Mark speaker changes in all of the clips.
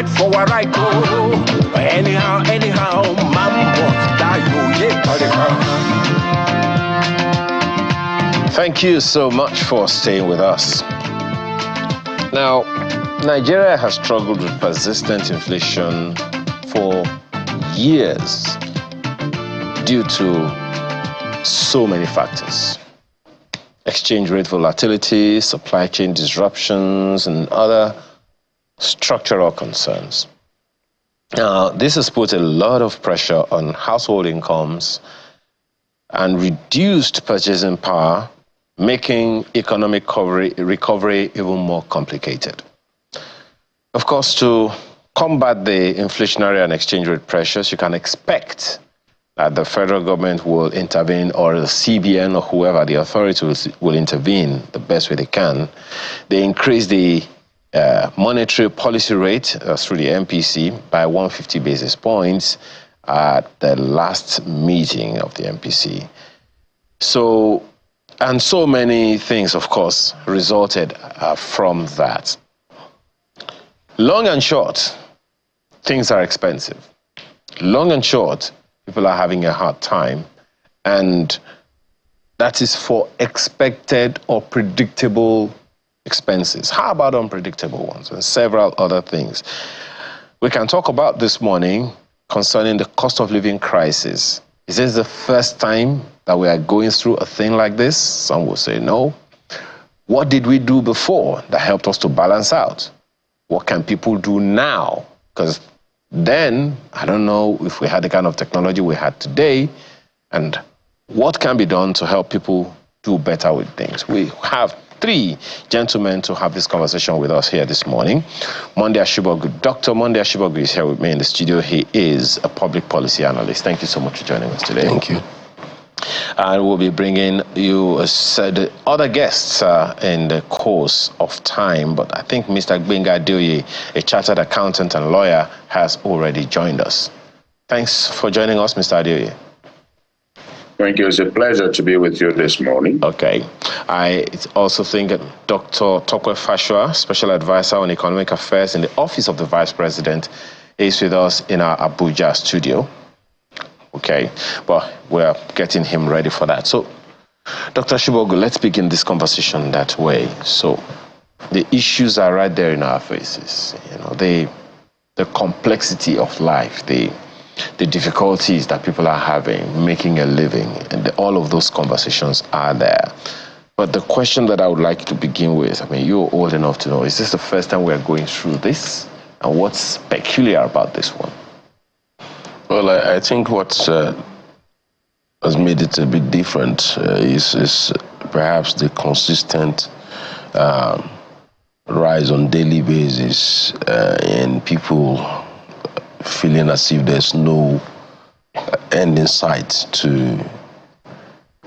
Speaker 1: fight for a right, oh. Anyhow, mambo,
Speaker 2: Thank you so much for staying with us. Now, Nigeria has struggled with persistent inflation for years due to so many factors. Exchange rate volatility, supply chain disruptions, and other structural concerns. Now, this has put a lot of pressure on household incomes and reduced purchasing power, making economic recovery even more complicated. Of course, to combat the inflationary and exchange rate pressures, you can expect that the federal government will intervene, or the CBN or whoever, the authorities will intervene the best way they can. They increase the monetary policy rate through the MPC by 150 basis points at the last meeting of the MPC. So many things, of course, resulted from that. Long and short, things are expensive. Long and short, people are having a hard time, and that is for expected or predictable expenses. How about unpredictable ones and several other things? We can talk about this morning concerning the cost of living crisis. Is this the first time that we are going through a thing like this? Some will say no. What did we do before that helped us to balance out? What can people do now? Because then, I don't know if we had the kind of technology we had today, and what can be done to help people do better with things. We have three gentlemen to have this conversation with us here this morning. Monday Ashibogu. Dr. Monday Ashibogu is here with me in the studio. He is a public policy analyst. Thank you so much for joining us today.
Speaker 3: Thank you.
Speaker 2: And we'll be bringing you other guests in the course of time. But I think Mr. Gbenga Adeoye, a chartered accountant and lawyer, has already joined us. Thanks for joining us, Mr. Adeoye.
Speaker 3: Thank you. It's a pleasure to be with you this morning.
Speaker 2: Okay. I also think that Dr. Tokwe Fashua, Special Advisor on Economic Affairs in the Office of the Vice President, is with us in our Abuja studio. Okay, but we're getting him ready for that. So, Dr. Ashibogu, let's begin this conversation that way. So, the issues are right there in our faces. You know, the complexity of life, the difficulties that people are having, making a living, and all of those conversations are there. But the question that I would like to begin with, I mean, you're old enough to know, is this the first time we're going through this? And what's peculiar about this one?
Speaker 4: Well, I think what has made it a bit different is perhaps the consistent rise on daily basis and people feeling as if there's no end in sight to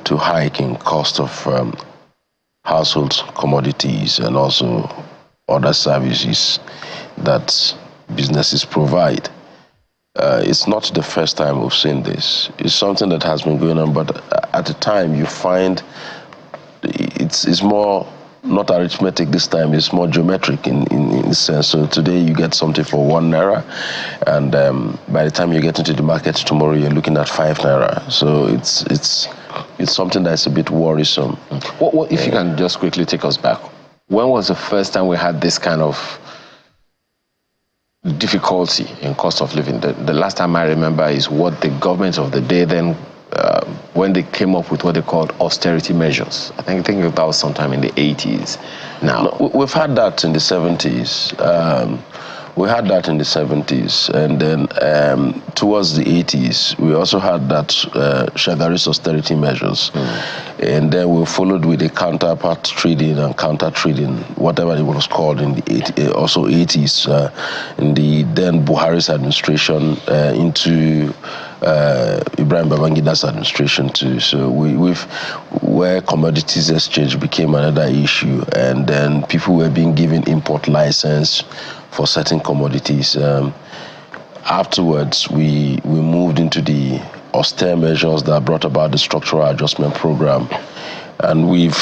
Speaker 4: hiking cost of household commodities and also other services that businesses provide. It's not the first time we've seen this. It's something that has been going on, but at the time you find it's more not arithmetic this time, it's more geometric in a sense. So today you get something for 1 naira, and by the time you get into the market tomorrow, you're looking at 5 naira. So it's something that's a bit worrisome.
Speaker 2: What if you can just quickly take us back? When was the first time we had this kind of difficulty in cost of living? The last time I remember is what the government of the day then, when they came up with what they called austerity measures. I think that was sometime in the 80s. Now,
Speaker 4: no, we've had that in the 70s. We had that in the 70s, and then towards the 80s, we also had that Shagari's austerity measures. And then we followed with the counterpart trading and counter trading, whatever it was called in the 80s, in the then Buhari's administration into Ibrahim Babangida's administration too. So where commodities exchange became another issue, and then people were being given import license for certain commodities. Afterwards, we moved into the austere measures that brought about the structural adjustment program, and we've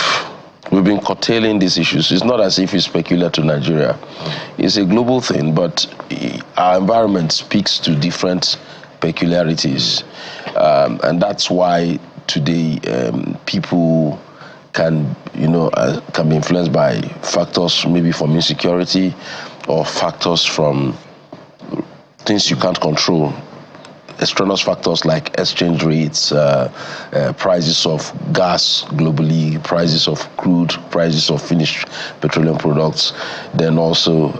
Speaker 4: we've been curtailing these issues. It's not as if it's peculiar to Nigeria. It's a global thing, but our environment speaks to different peculiarities. And that's why today people can be influenced by factors maybe from insecurity or factors from things you can't control. Extraneous factors like exchange rates, prices of gas globally, prices of crude, prices of finished petroleum products. Then also,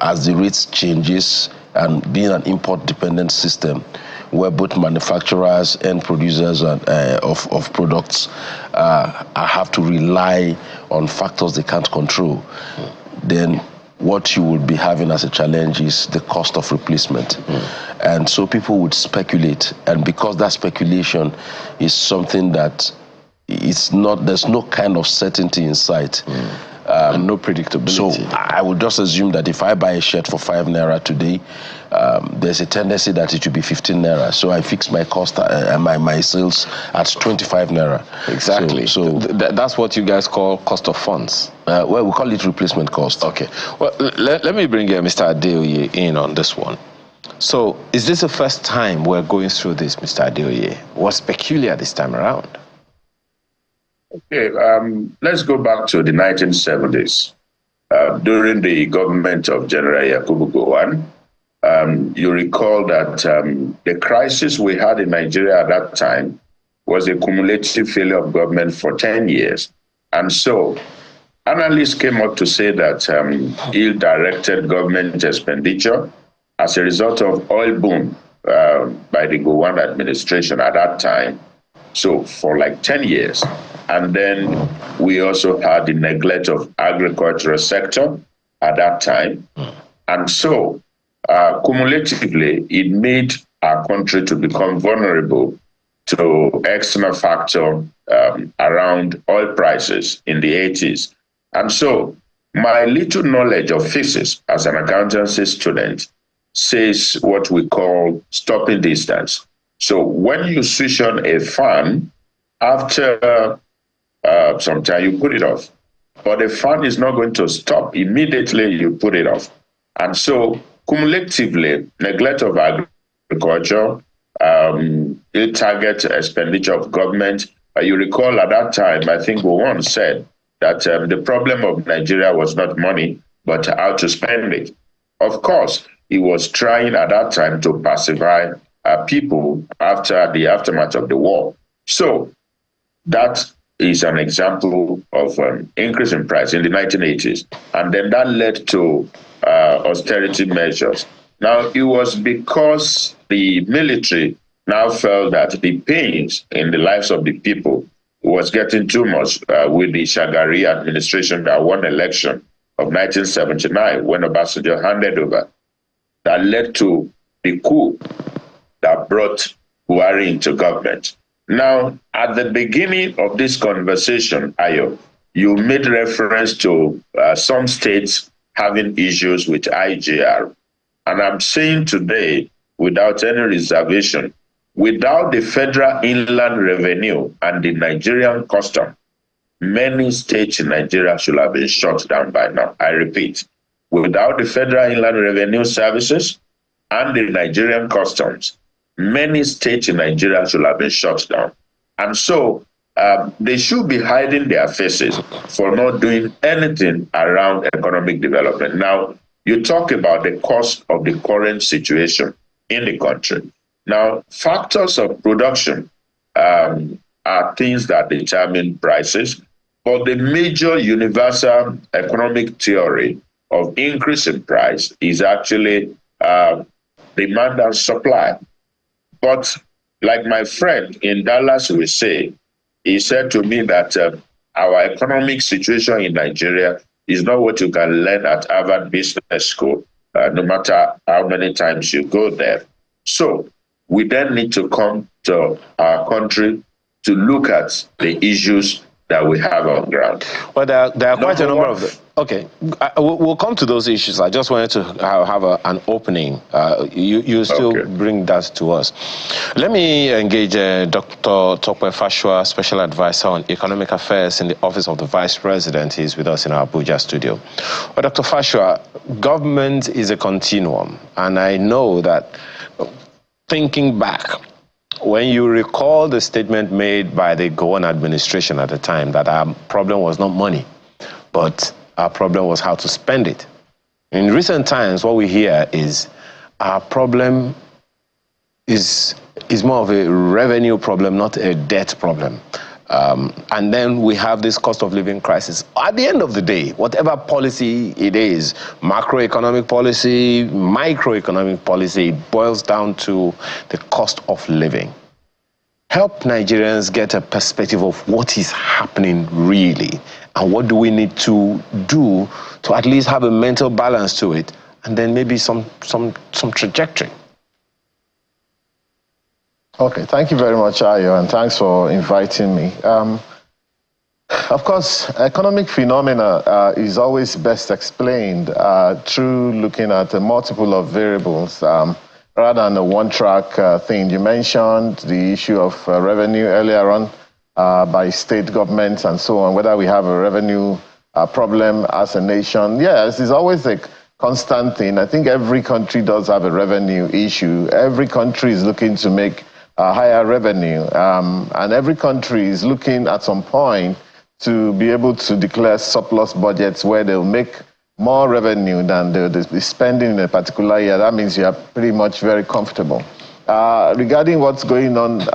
Speaker 4: as the rates changes and being an import-dependent system, where both manufacturers and producers of products have to rely on factors they can't control, then what you would be having as a challenge is the cost of replacement. And so people would speculate, and because that speculation is something that there's no kind of certainty in sight.
Speaker 2: No predictability.
Speaker 4: So I would just assume that if I buy a shirt for 5 naira today, there's a tendency that it should be 15 naira. So I fix my cost and my sales at 25 naira.
Speaker 2: Exactly.
Speaker 4: So
Speaker 2: that's what you guys call cost of funds.
Speaker 4: Well, we call it replacement cost.
Speaker 2: Okay. Well, let me bring Mr. Adeoye in on this one. So is this the first time we're going through this, Mr. Adeoye? What's peculiar this time around?
Speaker 3: Okay, let's go back to the 1970s. During the government of General Yakubu Gowon, you recall that the crisis we had in Nigeria at that time was a cumulative failure of government for 10 years. And so analysts came up to say that ill-directed government expenditure as a result of oil boom by the Gowon administration at that time, so for like 10 years. And then we also had the neglect of agricultural sector at that time. And so cumulatively, it made our country to become vulnerable to external factor around oil prices in the 80s. And so my little knowledge of physics as an accountancy student says what we call stopping distance. So when you switch on a fan, after some time you put it off, but the fan is not going to stop immediately you put it off. And so cumulatively, neglect of agriculture, ill-target expenditure of government. You recall at that time, I think Gowon said that the problem of Nigeria was not money, but how to spend it. Of course, he was trying at that time to pacify people after the aftermath of the war. So that is an example of increase in price in the 1980s. And then that led to austerity measures. Now, it was because the military now felt that the pains in the lives of the people was getting too much with the Shagari administration that won election of 1979 when Obasanjo handed over. That led to the coup that brought Buhari into government. Now, at the beginning of this conversation, Ayo, you made reference to some states having issues with IGR. And I'm saying today, without any reservation, without the Federal Inland Revenue and the Nigerian custom, many states in Nigeria should have been shut down by now. I repeat, without the Federal Inland Revenue Services and the Nigerian customs, many states in Nigeria should have been shut down. And so they should be hiding their faces for not doing anything around economic development. Now, you talk about the cost of the current situation in the country. Now, factors of production are things that determine prices, but the major universal economic theory of increase in price is actually demand and supply. But like my friend in Dallas will say, he said to me that our economic situation in Nigeria is not what you can learn at Harvard Business School, no matter how many times you go there. So we then need to come to our country to look at the issues that we have on ground.
Speaker 2: Well, there are quite a number of them. Okay, we'll come to those issues. I just wanted to have an opening. You still bring that to us. Let me engage Dr. Tokwe Fashua, Special Advisor on Economic Affairs in the Office of the Vice President. He's with us in our Abuja studio. Well, Dr. Fashua, government is a continuum, and I know that thinking back, when you recall the statement made by the Gowon administration at the time that our problem was not money, but our problem was how to spend it. In recent times, what we hear is our problem is more of a revenue problem, not a debt problem. And then we have this cost of living crisis. At the end of the day, whatever policy it is, macroeconomic policy, microeconomic policy, it boils down to the cost of living. Help Nigerians get a perspective of what is happening really, and what do we need to do to at least have a mental balance to it, and then maybe some trajectory.
Speaker 5: Okay, thank you very much, Ayo, and thanks for inviting me. Of course, economic phenomena is always best explained through looking at a multiple of variables rather than a one-track thing. You mentioned the issue of revenue earlier on by state governments and so on, whether we have a revenue problem as a nation. Yes, it's always a constant thing. I think every country does have a revenue issue. Every country is looking to make higher revenue, and every country is looking at some point to be able to declare surplus budgets where they'll make more revenue than they'll be spending in a particular year. That means you are pretty much very comfortable. Regarding what's going on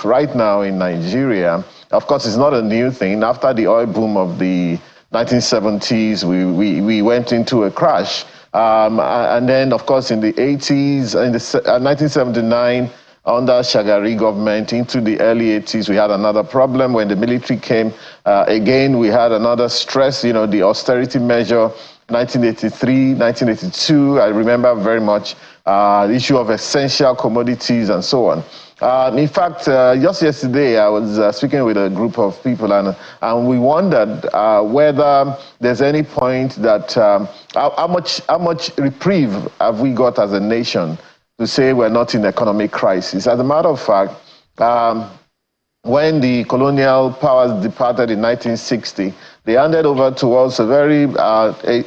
Speaker 5: right now in Nigeria, of course, it's not a new thing. After the oil boom of the 1970s, we went into a crash. And then, of course, in the 80s, in 1979, under Shagari government, into the early 80s, we had another problem when the military came. Again, we had another stress, you know, the austerity measure, 1983, 1982, I remember very much the issue of essential commodities and so on. In fact, just yesterday, I was speaking with a group of people, and we wondered whether there's any point that how much reprieve have we got as a nation to say we're not in economic crisis. As a matter of fact, when the colonial powers departed in 1960, they handed over to us a very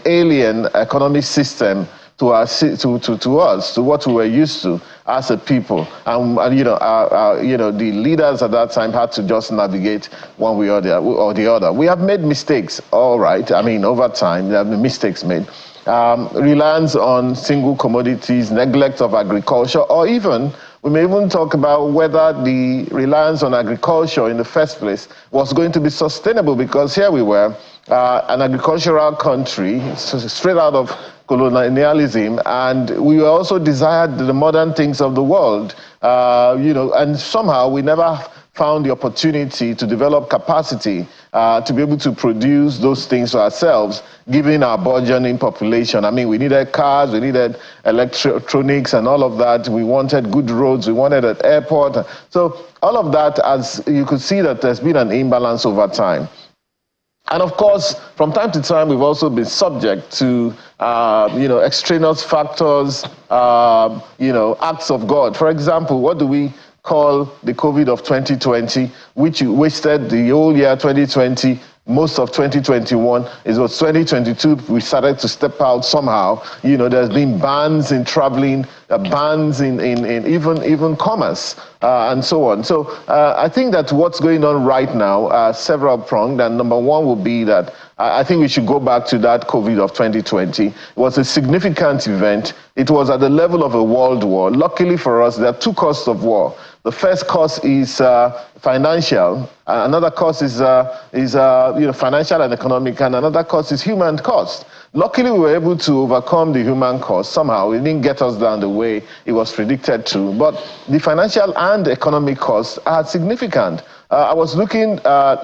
Speaker 5: alien economic system to us, to what we were used to as a people. And you know, the leaders at that time had to just navigate one way or the other. We have made mistakes, all right. I mean, over time, there have been mistakes made. Reliance on single commodities, neglect of agriculture, or even, we may even talk about whether the reliance on agriculture in the first place was going to be sustainable, because here we were, an agricultural country, straight out of colonialism, and we also desired the modern things of the world, you know, and somehow we never found the opportunity to develop capacity to be able to produce those things for ourselves, given our burgeoning population. I mean, we needed cars, we needed electronics and all of that. We wanted good roads, we wanted an airport. So all of that, as you could see, that there's been an imbalance over time. And of course, from time to time, we've also been subject to, you know, extraneous factors, you know, acts of God. For example, what do we call the COVID of 2020, which wasted the whole year 2020, most of 2021. It was 2022 we started to step out somehow. You know, there's been bans in traveling, bans in even commerce, and so on. So I think that what's going on right now, several pronged, and number one will be that I think we should go back to that COVID of 2020. It was a significant event. It was at the level of a world war. Luckily for us, there are two costs of war. The first cost is financial. Another cost is you know, financial and economic, and another cost is human cost. Luckily, we were able to overcome the human cost somehow. It didn't get us down the way it was predicted to, but the financial and economic costs are significant. I was looking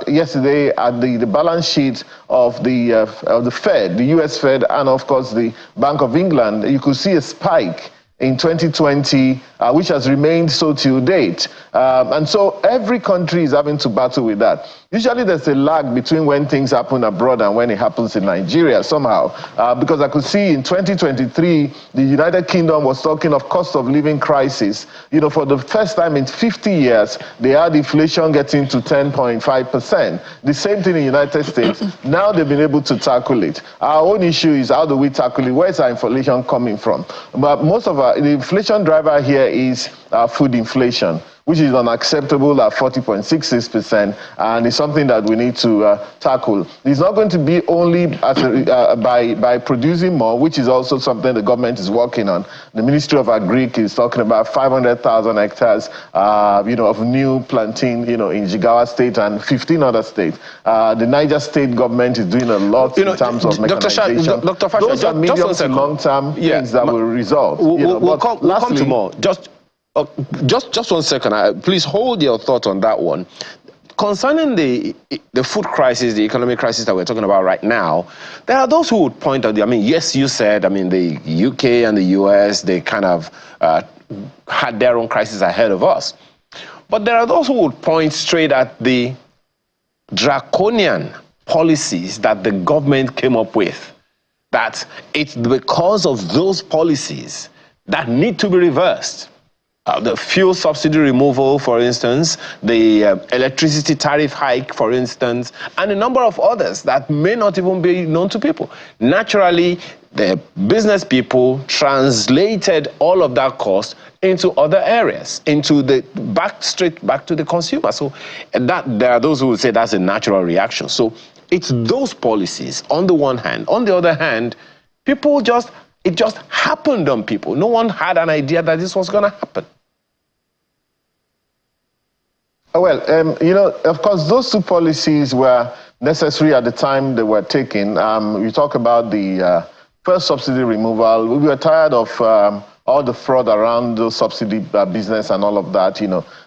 Speaker 5: yesterday at the balance sheet of the Fed, the U.S. Fed, and of course the Bank of England. You could see a spike in 2020, which has remained so till date. And so every country is having to battle with that. Usually there's a lag between when things happen abroad and when it happens in Nigeria somehow. Because I could see in 2023, the United Kingdom was talking of cost of living crisis. You know, for the first time in 50 years, they had inflation getting to 10.5%. The same thing in the United States. Now they've been able to tackle it. Our own issue is how do we tackle it? Where's our inflation coming from? But most of the inflation driver here is food inflation, which is unacceptable at 40.66%, and it's something that we need to tackle. It's not going to be only by producing more, which is also something the government is working on. The Ministry of Agric is talking about 500,000 hectares, of new planting, in Jigawa State and 15 other states. The Niger State government is doing a lot in terms of mechanization.
Speaker 2: Dr. Fasha,
Speaker 5: those are medium to long-term things that will resolve.
Speaker 2: We'll come to more. Just 1 second. Please hold your thought on that one. Concerning the food crisis, the economic crisis that we're talking about right now, there are those who would point out, yes, you said, the UK and the US, they kind of had their own crisis ahead of us. But there are those who would point straight at the draconian policies that the government came up with, that it's because of those policies that need to be reversed. The fuel subsidy removal, for instance, the electricity tariff hike, for instance, and a number of others that may not even be known to people. Naturally, the business people translated all of that cost into other areas, straight back to the consumer. So there are those who would say that's a natural reaction. So it's those policies on the one hand. On the other hand, it just happened on people. No one had an idea that this was going to happen.
Speaker 5: Well, of course, those two policies were necessary at the time they were taken. You talk about the first subsidy removal. We were tired of all the fraud around the subsidy business and all of that,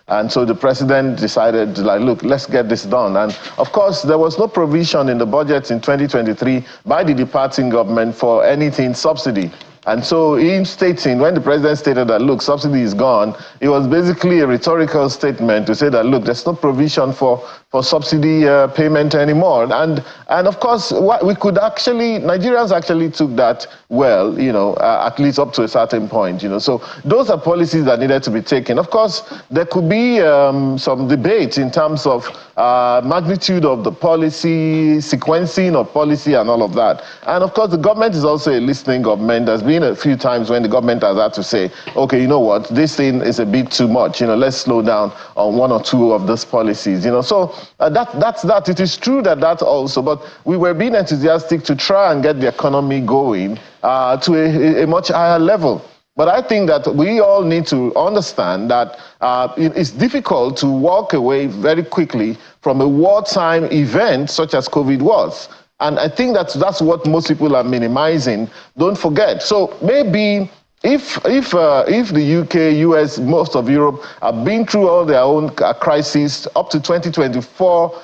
Speaker 5: And so the president decided, look, let's get this done. And of course, there was no provision in the budget in 2023 by the departing government for anything subsidy. And so when the president stated that, look, subsidy is gone, it was basically a rhetorical statement to say that, look, there's no provision for subsidy payment anymore. And of course, Nigerians actually took that well, at least up to a certain point, So those are policies that needed to be taken. Of course, there could be some debate in terms of magnitude of the policy, sequencing of policy and all of that. And of course, the government is also a listening government. There's been a few times when the government has had to say, okay, you know what, this thing is a bit too much, let's slow down on one or two of those policies, So that's that. It is true that also, but we were being enthusiastic to try and get the economy going to a much higher level. But I think that we all need to understand that it's difficult to walk away very quickly from a wartime event such as COVID was. And I think that's what most people are minimizing. Don't forget. So maybe if the UK, US, most of Europe have been through all their own crises up to 2024,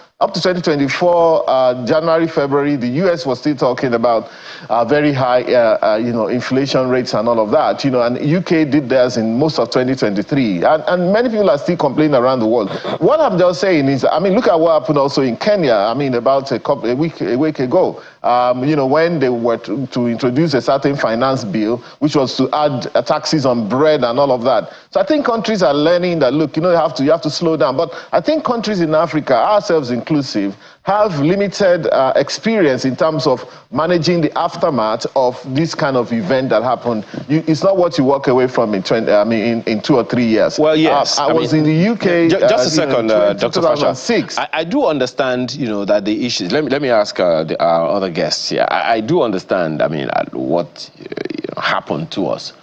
Speaker 5: January, February, the US was still talking about very high, inflation rates and all of that, and UK did theirs in most of 2023. And many people are still complaining around the world. What I'm just saying is, look at what happened also in Kenya, about a week ago, when they were to introduce a certain finance bill, which was to add taxes on bread and all of that. So I think countries are learning that, look, you have to slow down. But I think countries in Africa, ourselves inclusive, have limited experience in terms of managing the aftermath of this kind of event that happened. It's not what you walk away from in 2 or 3 years.
Speaker 2: Well, yes.
Speaker 5: I was in the UK.
Speaker 2: Just a second, Dr. Fasha. I do understand, that the issues. Let me ask our other guests here. I do understand. What happened to us.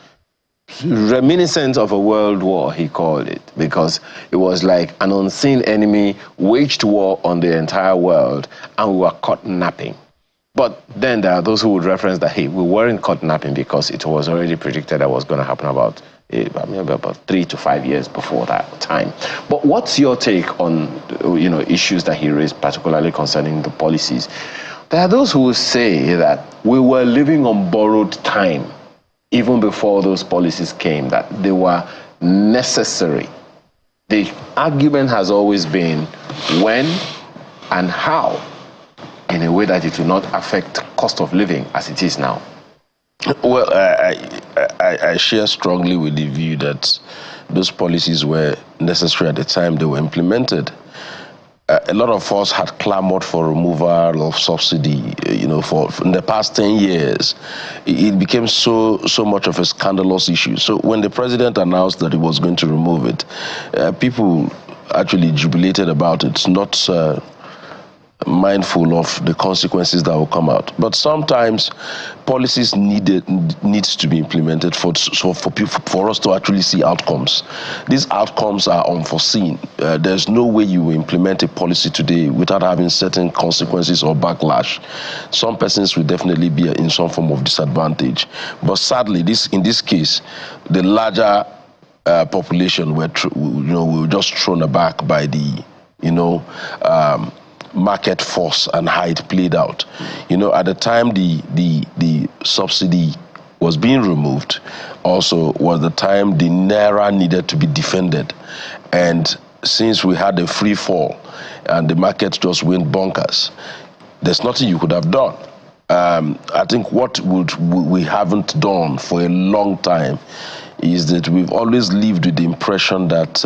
Speaker 2: Reminiscent of a world war, he called it, because it was like an unseen enemy waged war on the entire world, and we were caught napping. But then there are those who would reference that, hey, we weren't caught napping because it was already predicted that was going to happen about 3 to 5 years before that time. But what's your take on issues that he raised, particularly concerning the policies? There are those who will say that we were living on borrowed time. even before those policies came, that they were necessary. The argument has always been when and how, in a way that it will not affect cost of living as it is now.
Speaker 4: Well, I share strongly with the view that those policies were necessary at the time they were implemented. A lot of us had clamored for removal of subsidy, for in the past 10 years. It became so much of a scandalous issue. So when the president announced that he was going to remove it, people actually jubilated about it, not mindful of the consequences that will come out. But sometimes policies needs to be implemented for us to actually see outcomes. These outcomes are unforeseen. There's no way you will implement a policy today without having certain consequences or backlash. Some persons will definitely be in some form of disadvantage. But sadly, in this case, the larger population were just thrown aback by the market force and how it played out. At the time the subsidy was being removed, also was the time the naira needed to be defended. And since we had a free fall and the market just went bonkers, there's nothing you could have done. I think what we haven't done for a long time is that we've always lived with the impression that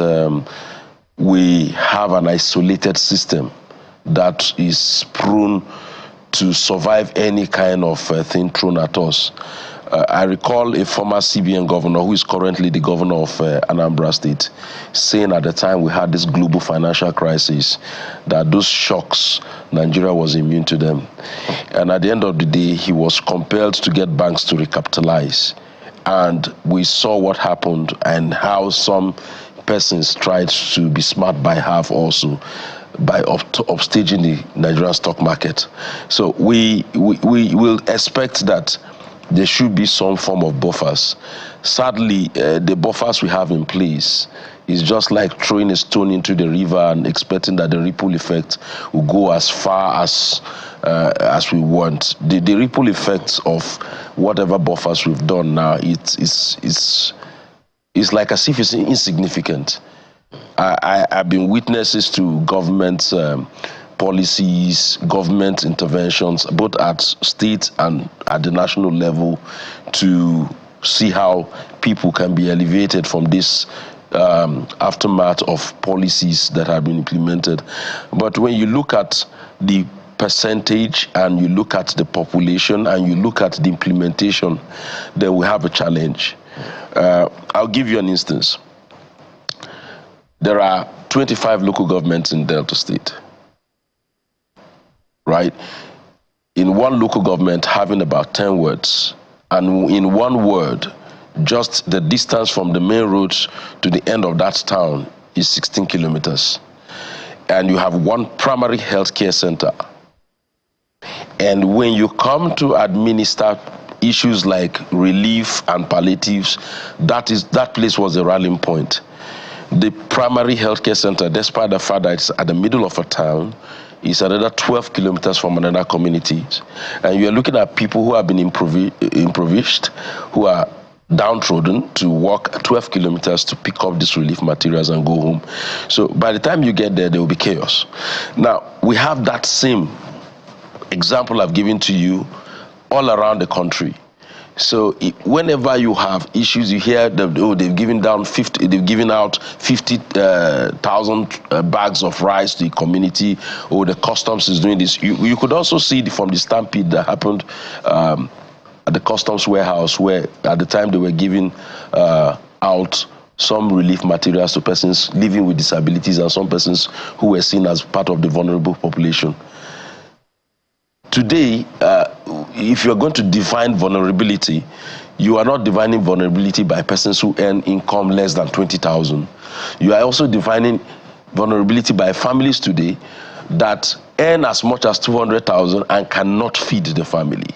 Speaker 4: we have an isolated system that is prone to survive any kind of thing thrown at us. I recall a former CBN governor who is currently the governor of Anambra State saying at the time we had this global financial crisis that those shocks, Nigeria was immune to them. And at the end of the day, he was compelled to get banks to recapitalize. And we saw what happened and how some persons tried to be smart by half also, by upstaging the Nigerian stock market. So we will expect that there should be some form of buffers. Sadly, the buffers we have in place is just like throwing a stone into the river and expecting that the ripple effect will go as far as we want. The ripple effects of whatever buffers we've done now, it's like as if it's insignificant. I've been witnesses to government policies, government interventions, both at state and at the national level, to see how people can be elevated from this aftermath of policies that have been implemented. But when you look at the percentage and you look at the population and you look at the implementation, then we have a challenge. I'll give you an instance. There are 25 local governments in Delta State, right? In one local government having about 10 wards, and in one ward, just the distance from the main roads to the end of that town is 16 kilometers. And you have one primary healthcare center. And when you come to administer issues like relief and palliatives, that place was the rallying point. The primary healthcare center, despite the fact that it's at the middle of a town, is another 12 kilometers from another community. And you're looking at people who have been impoverished, who are downtrodden, to walk 12 kilometers to pick up these relief materials and go home. So by the time you get there will be chaos. Now, we have that same example I've given to you all around the country. So whenever you have issues, you hear that they've given out 50,000 bags of rice to the community, or the customs is doing this. You could also see from the stampede that happened at the customs warehouse, where at the time they were giving out some relief materials to persons living with disabilities and some persons who were seen as part of the vulnerable population. Today, if you're going to define vulnerability, you are not defining vulnerability by persons who earn income less than 20,000. You are also defining vulnerability by families today that earn as much as 200,000 and cannot feed the family.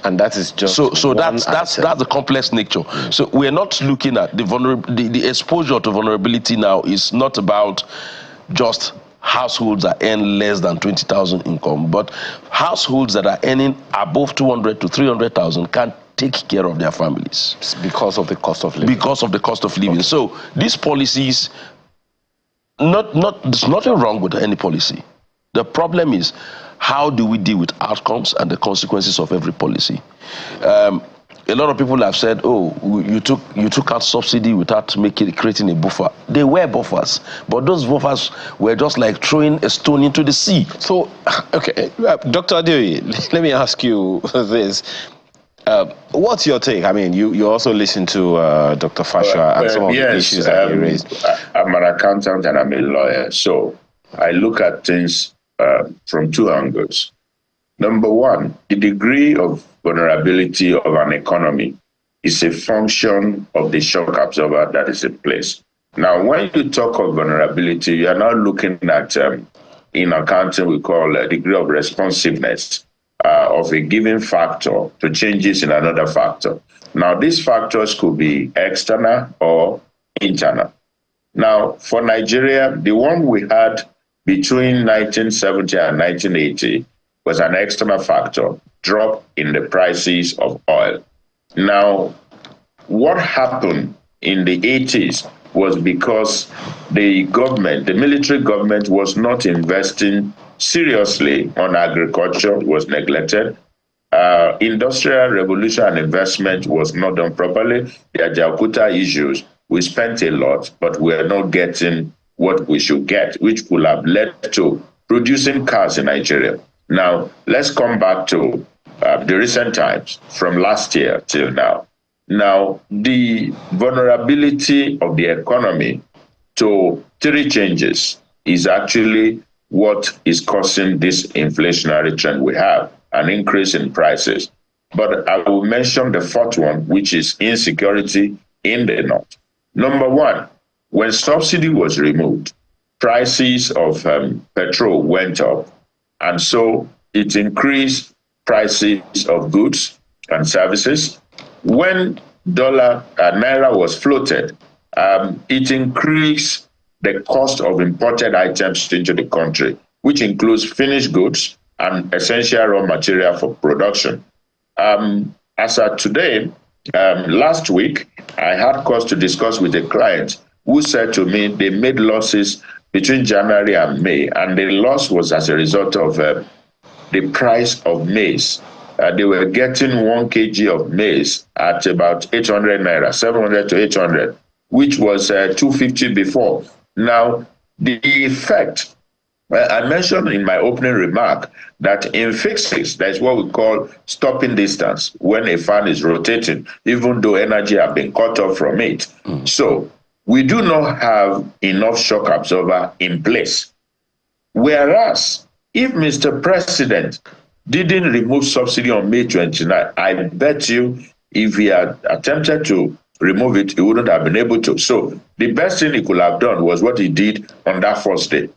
Speaker 2: And that is just
Speaker 4: so that's the complex nature. So we're not looking at the exposure to vulnerability now is not about just households that earn less than 20,000 income, but households that are earning above 200 to 300,000 can take care of their families.
Speaker 2: Because of the cost of living.
Speaker 4: Because of the cost of living. So these policies, there's nothing wrong with any policy. The problem is, how do we deal with outcomes and the consequences of every policy? A lot of people have said, "Oh, you took out subsidy without creating a buffer." They were buffers, but those buffers were just like throwing a stone into the sea.
Speaker 2: So, okay, Dr. Adeoye, let me ask you this. What's your take? I mean, you also listen to Dr. Fasher and some of the issues that he raised.
Speaker 3: I'm an accountant and I'm a lawyer, so I look at things from two angles. Number one, the degree of vulnerability of an economy is a function of the shock absorber that is in place. Now, when you talk of vulnerability, you are now looking at, in accounting, we call a degree of responsiveness of a given factor to changes in another factor. Now, these factors could be external or internal. Now, for Nigeria, the one we had between 1970 and 1980 was an external factor, drop in the prices of oil. Now, what happened in the 80s was because the government, the military government, was not investing seriously on agriculture, was neglected. Industrial revolution and investment was not done properly. The Ajaokuta issues, we spent a lot, but we are not getting what we should get, which would have led to producing cars in Nigeria. Now, let's come back to the recent times, from last year till now. Now, the vulnerability of the economy to three changes is actually what is causing this inflationary trend we have, an increase in prices. But I will mention the fourth one, which is insecurity in the north. Number one, when subsidy was removed, prices of petrol went up. And so it increased prices of goods and services. When Naira was floated, it increased the cost of imported items into the country, which includes finished goods and essential raw material for production. As of today, last week, I had cause to discuss with a client who said to me they made losses between January and May, and the loss was as a result of the price of maize. They were getting 1 kg of maize at about 800 naira, 700 to 800, which was 250 before. Now, the effect, I mentioned in my opening remark that in fixes, that's what we call stopping distance, when a fan is rotating, even though energy has been cut off from it. So we do not have enough shock absorber in place. Whereas, if Mr. President didn't remove subsidy on May 29, I bet you if he had attempted to remove it, he wouldn't have been able to. So the best thing he could have done was what he did on that first day.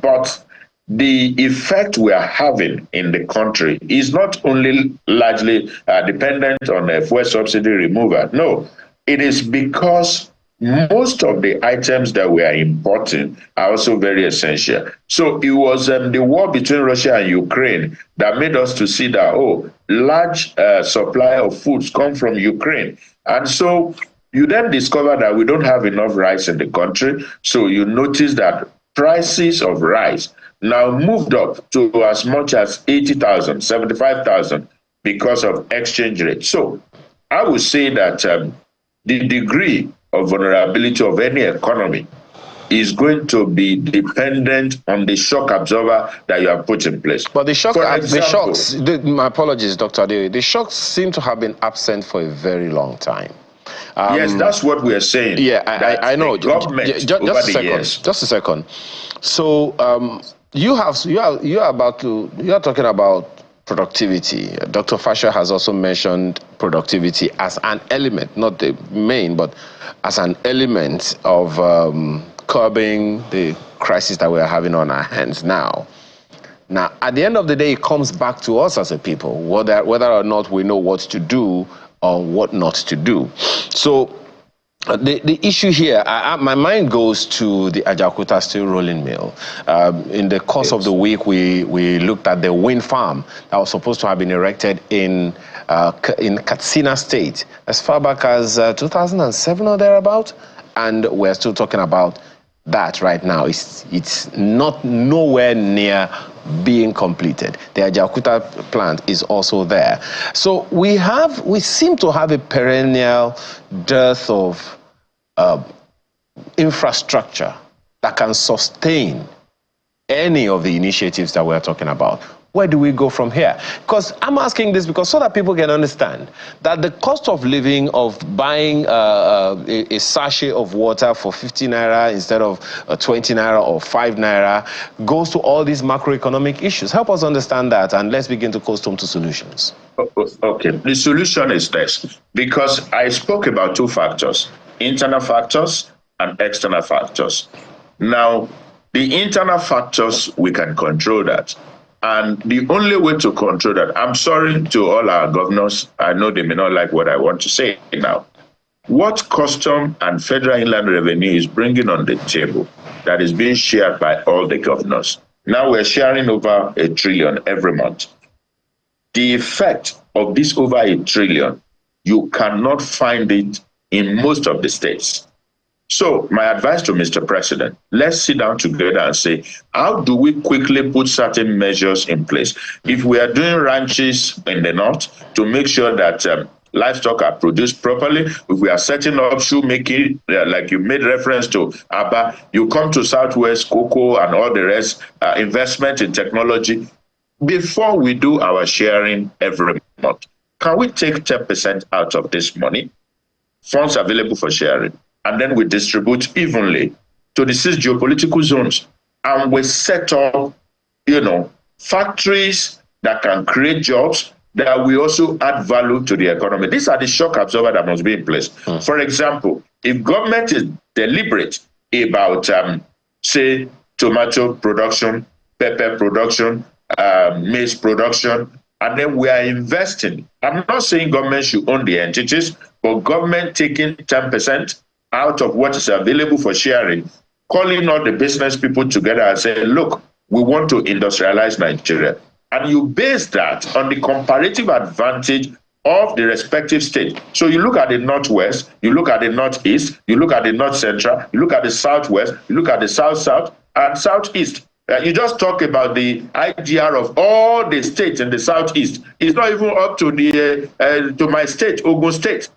Speaker 3: But the effect we are having in the country is not only largely dependent on the fuel subsidy removal. No, it is because most of the items that we are importing are also very essential. So it was the war between Russia and Ukraine that made us to see that, large supply of foods come from Ukraine. And so you then discover that we don't have enough rice in the country. So you notice that prices of rice now moved up to as much as 80,000, 75,000 because of exchange rate. So I would say that the degree of vulnerability of any economy is going to be dependent on the shock absorber that you have put in place.
Speaker 2: But the shocks, my apologies, Dr. Adeoye, the shocks seem to have been absent for a very long time.
Speaker 3: Yes, that's what we are saying.
Speaker 2: Yeah, I know. Just a second. So you are talking about productivity. Dr. Fasher has also mentioned productivity as an element, not the main, but as an element of curbing the crisis that we are having on our hands now. Now, at the end of the day, it comes back to us as a people, whether or not we know what to do or what not to do. So The issue here, my mind goes to the Ajaokuta steel rolling mill. In the course of the week, we looked at the wind farm that was supposed to have been erected in Katsina State as far back as 2007 or thereabout, and we're still talking about that right now. It's not nowhere near being completed. The Ajaokuta plant is also there. So we seem to have a perennial dearth of infrastructure that can sustain any of the initiatives that we're talking about. Where do we go from here? Because I'm asking this because so that people can understand that the cost of living of buying a sachet of water for 50 naira instead of 20 naira or 5 naira goes to all these macroeconomic issues. Help us understand that, and let's begin to coast home to solutions.
Speaker 3: Okay, the solution is this, because I spoke about two factors, internal factors and external factors. Now, the internal factors, we can control that. And the only way to control that, I'm sorry to all our governors, I know they may not like what I want to say now. What custom and federal inland revenue is bringing on the table that is being shared by all the governors? Now we're sharing over $1 trillion every month. The effect of this over $1 trillion, you cannot find it in most of the states. So my advice to Mr. President, let's sit down together and say, how do we quickly put certain measures in place? If we are doing ranches in the north to make sure that livestock are produced properly, if we are setting up shoemaking, like you made reference to Abba, you come to Southwest, cocoa and all the rest, investment in technology, before we do our sharing every month, can we take 10% out of this money, funds available for sharing, and then we distribute evenly to the 6 geopolitical zones, and we set up, factories that can create jobs that will also add value to the economy. These are the shock absorbers that must be in place. For example, if government is deliberate about, say, tomato production, pepper production, maize production, and then we are investing. I'm not saying government should own the entities, but government taking 10% out of what is available for sharing, calling all the business people together and saying, look, we want to industrialize Nigeria. And you base that on the comparative advantage of the respective state. So you look at the Northwest, you look at the Northeast, you look at the North Central, you look at the Southwest, you look at the South and Southeast. You just talk about the IGR of all the states in the Southeast. It's not even up to to my state, Ogun State.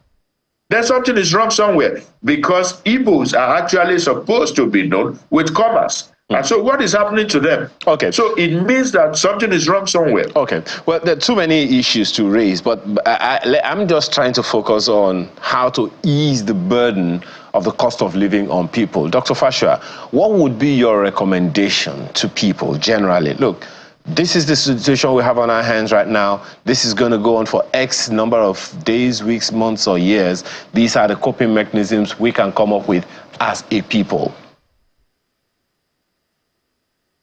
Speaker 3: Then something is wrong somewhere, because Igbos are actually supposed to be known with commerce. And so what is happening to them?
Speaker 2: Okay.
Speaker 3: So it means that something is wrong somewhere.
Speaker 2: Okay. Well, there are too many issues to raise, but I'm just trying to focus on how to ease the burden of the cost of living on people. Dr. Fashua, what would be your recommendation to people generally? Look, this is the situation we have on our hands right now. This is going to go on for X number of days, weeks, months, or years. These are the coping mechanisms we can come up with as a people.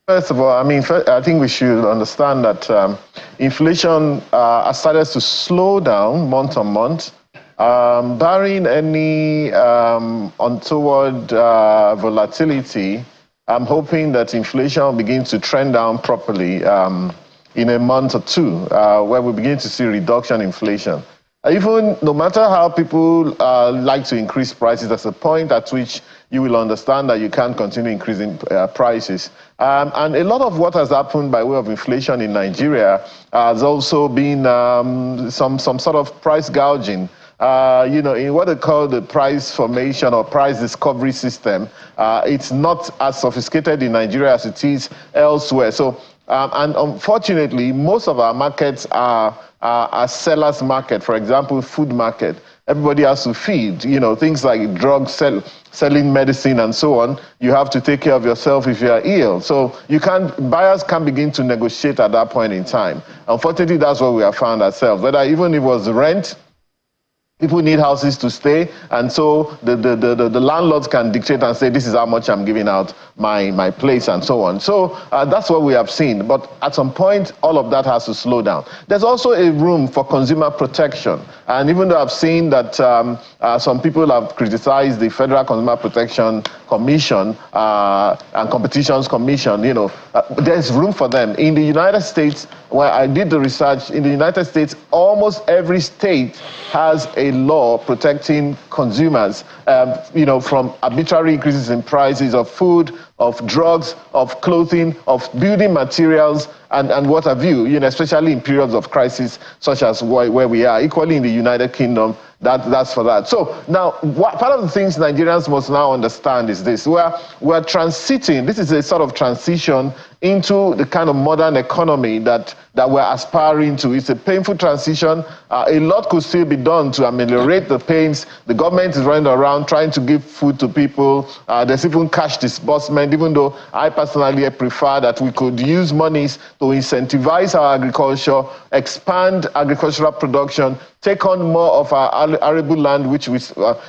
Speaker 5: First of all, I think we should understand that inflation has started to slow down month on month, barring any untoward volatility. I'm hoping that inflation will begin to trend down properly in a month or two, where we begin to see reduction in inflation. Even no matter how people like to increase prices, there's a point at which you will understand that you can't continue increasing prices. And a lot of what has happened by way of inflation in Nigeria has also been some sort of price gouging. In what they call the price formation or price discovery system, it's not as sophisticated in Nigeria as it is elsewhere. So, and unfortunately, most of our markets are sellers' market. For example, food market. Everybody has to feed. Things like drugs, selling medicine, and so on. You have to take care of yourself if you are ill. So buyers can't begin to negotiate at that point in time. Unfortunately, that's where we have found ourselves. Whether even if it was rent, People need houses to stay, and so the landlords can dictate and say, this is how much I'm giving out my place and so on. So that's what we have seen. But at some point, all of that has to slow down. There's also a room for consumer protection. And even though I've seen that some people have criticized the Federal Consumer Protection Commission and Competitions Commission, there's room for them. In the United States, where I did the research, in the United States, almost every state has a law protecting consumers, from arbitrary increases in prices of food, of drugs, of clothing, of building materials, and what have you, especially in periods of crisis, such as where we are. Equally in the United Kingdom, that's for that. So now, part of the things Nigerians must now understand is this. We're transiting, this is a sort of transition into the kind of modern economy that we're aspiring to. It's a painful transition. A lot could still be done to ameliorate the pains. The government is running around trying to give food to people. There's even cash disbursement, even though I personally prefer that we could use monies to incentivize our agriculture, expand agricultural production, take on more of our arable land, which we,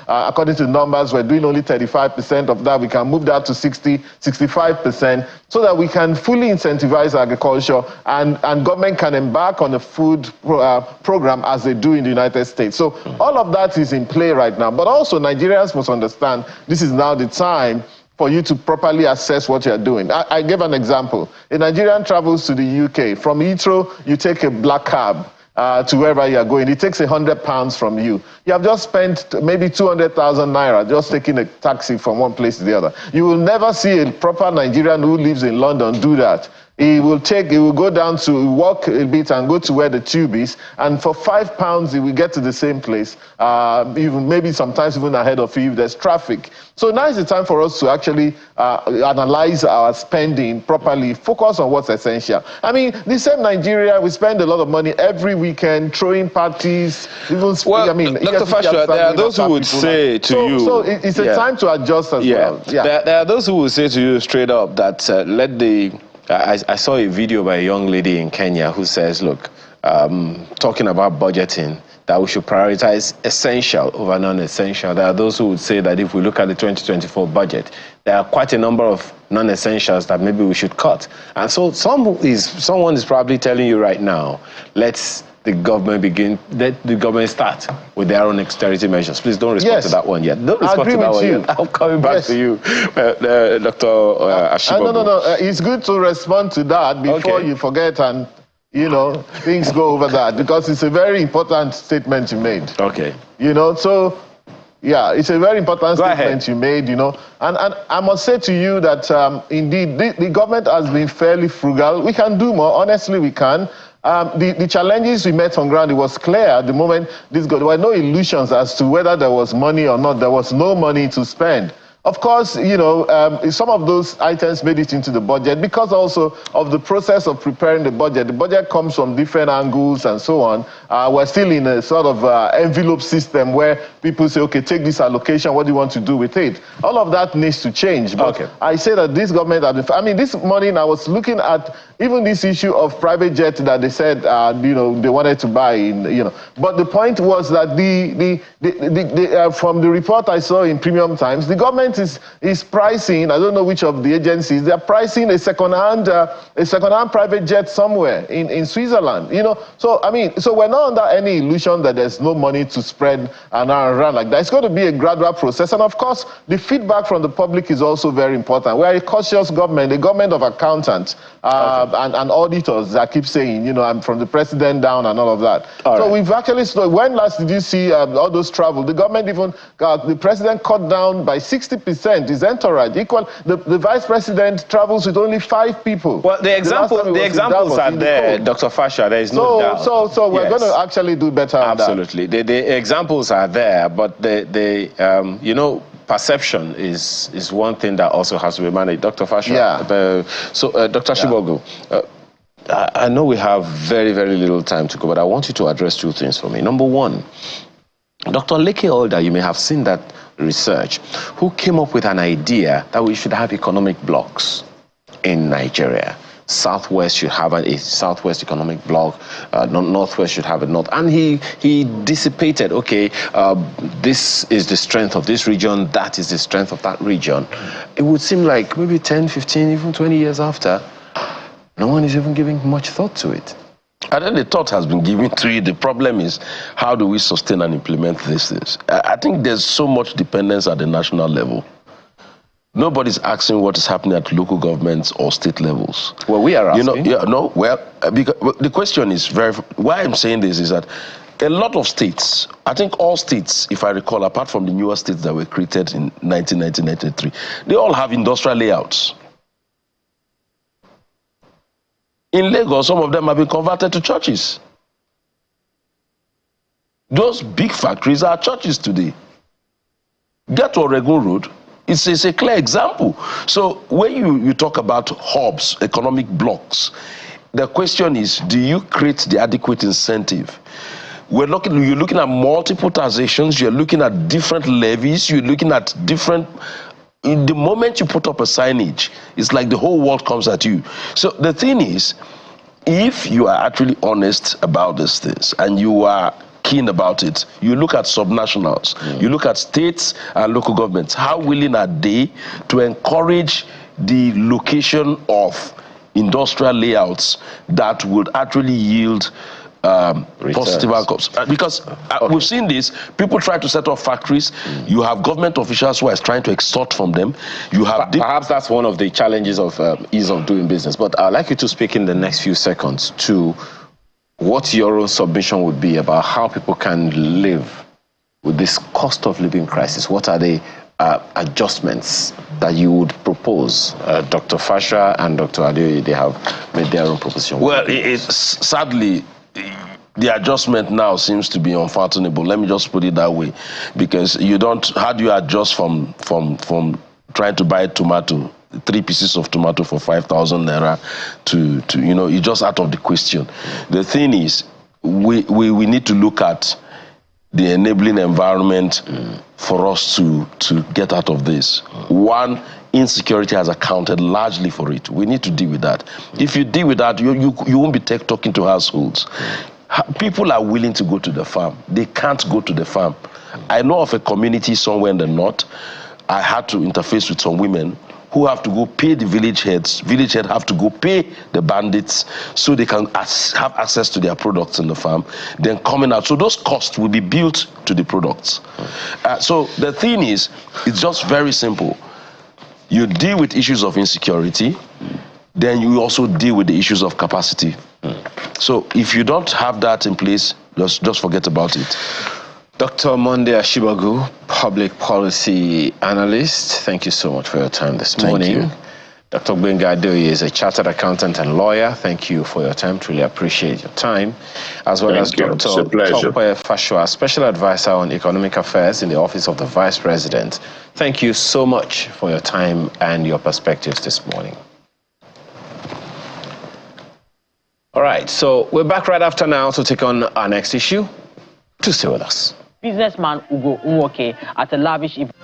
Speaker 5: according to the numbers, we're doing only 35% of that. We can move that to 60, 65%, so that we can fully incentivize agriculture and government can embark on a food program as they do in the United States. So all of that is in play right now. But also Nigerians must understand this is now the time for you to properly assess what you're doing. I gave an example. A Nigerian travels to the UK. From Heathrow, you take a black cab to wherever you are going. It takes £100 from you. You have just spent maybe 200,000 naira just taking a taxi from one place to the other. You will never see a proper Nigerian who lives in London do that. He will go down to walk a bit and go to where the tube is, and for £5 he will get to the same place, even maybe sometimes even ahead of you if there's traffic. So now is the time for us to actually analyze our spending properly, focus on what's essential. I mean, the same Nigeria, we spend a lot of money every weekend throwing parties. Even
Speaker 2: well, I mean, Dr. Fasher, there are those who would say to you...
Speaker 5: So it's a time to adjust as well. Yeah.
Speaker 2: There are those who would say to you straight up that let the... I saw a video by a young lady in Kenya who says, look, talking about budgeting, that we should prioritize essential over non-essential. There are those who would say that if we look at the 2024 budget, there are quite a number of non-essentials that maybe we should cut. And so someone is probably telling you right now, let the government start with their own austerity measures. Please don't respond to that one yet. Don't respond to that one yet. I'm coming back to you, Dr. Ashibabu.
Speaker 5: No. It's good to respond to that before you forget and, things go over that, because it's a very important statement you made.
Speaker 2: Okay.
Speaker 5: So, yeah, it's a very important statement you made, And I must say to you that, indeed, the government has been fairly frugal. We can do more. Honestly, we can. The challenges we met on ground, it was clear at the moment there were no illusions as to whether there was money or not. There was no money to spend. Of course, some of those items made it into the budget because also of the process of preparing the budget. The budget comes from different angles and so on. We're still in a sort of envelope system where people say, okay, take this allocation, what do you want to do with it? All of that needs to change. But I say that this government, this morning I was looking at even this issue of private jet that they said, they wanted to buy, But the point was that from the report I saw in Premium Times, the government is pricing, I don't know which of the agencies, they're pricing a second-hand private jet somewhere in Switzerland, So, so we're not under any illusion that there's no money to spread and around like that. It's going to be a gradual process. And of course, the feedback from the public is also very important. We're a cautious government, a government of accountants and auditors, I keep saying, I'm from the president down and all of that. We've actually, when last did you see all those travel? The government even, the president cut down by 60% his entourage. The vice president travels with only 5 people.
Speaker 2: Well, the examples are there, Dr. Fasher, there is no doubt.
Speaker 5: So we're going to actually do better on that.
Speaker 2: Absolutely. The examples are there, but perception is one thing that also has to be managed. Dr. Fasher, Dr. Ashibabu, I know we have very, very little time to go, but I want you to address 2 things for me. Number one, Dr. Leke Older, you may have seen that research, who came up with an idea that we should have economic blocks in Nigeria. Southwest should have a Southwest economic bloc, Northwest should have a North. And he dissipated, okay, this is the strength of this region, that is the strength of that region. It would seem like maybe 10, 15, even 20 years after, no one is even giving much thought to it.
Speaker 4: And then the thought has been given to it. The problem is, how do we sustain and implement these things? I think there's so much dependence at the national level. Nobody's asking what is happening at local governments or state levels.
Speaker 2: Well, we are asking.
Speaker 4: Because the question is why I'm saying this is that a lot of states, I think all states, if I recall, apart from the newer states that were created in 1993, they all have industrial layouts. In Lagos, some of them have been converted to churches. Those big factories are churches today. Get to Oregon Road, it's a clear example. So when you talk about hubs, economic blocks, the question is, do you create the adequate incentive? You're looking at multiple taxations, you're looking at different levies, you're looking at different... In the moment you put up a signage, it's like the whole world comes at you. So the thing is, if you are actually honest about these things and you are keen about it, you look at subnationals, you look at states and local governments. How willing are they to encourage the location of industrial layouts that would actually yield positive outcomes? Because we've seen this. People try to set up factories. You have government officials who are trying to extort from them. You have
Speaker 2: perhaps that's one of the challenges of ease of doing business. But I'd like you to speak in the next few seconds to what your own submission would be about how people can live with this cost of living crisis. What are the adjustments that you would propose? Dr. Fasha and Dr. Adeoye, they have made their own proposition.
Speaker 4: Well, sadly, the adjustment now seems to be unfathomable. Let me just put it that way, because how do you adjust from trying to buy tomato, 3 pieces of tomato for 5,000 naira to it's just out of the question. The thing is, we need to look at the enabling environment for us to get out of this. One, insecurity has accounted largely for it. We need to deal with that. If you deal with that, you won't be talking to households. People are willing to go to the farm. They can't go to the farm. I know of a community somewhere in the north. I had to interface with some women who have to go pay the village heads. Village heads have to go pay the bandits so they can have access to their products in the farm, then coming out. So those costs will be built to the products. So the thing is, it's just very simple. You deal with issues of insecurity, then you also deal with the issues of capacity. So if you don't have that in place, just forget about it.
Speaker 2: Dr. Monday Ashibagu, public policy analyst, thank you so much for your time this morning.
Speaker 4: Thank you.
Speaker 2: Dr. Gbenga Adeoye is a chartered accountant and lawyer. Thank you for your time. Truly appreciate your time. As well as Dr. Tope Fashua, special advisor on economic affairs in the office of the Vice President. Thank you so much for your time and your perspectives this morning. All right, so we're back right after now to take on our next issue. Do stay with us.
Speaker 6: Businessman Ugo Nwoke at a lavish event.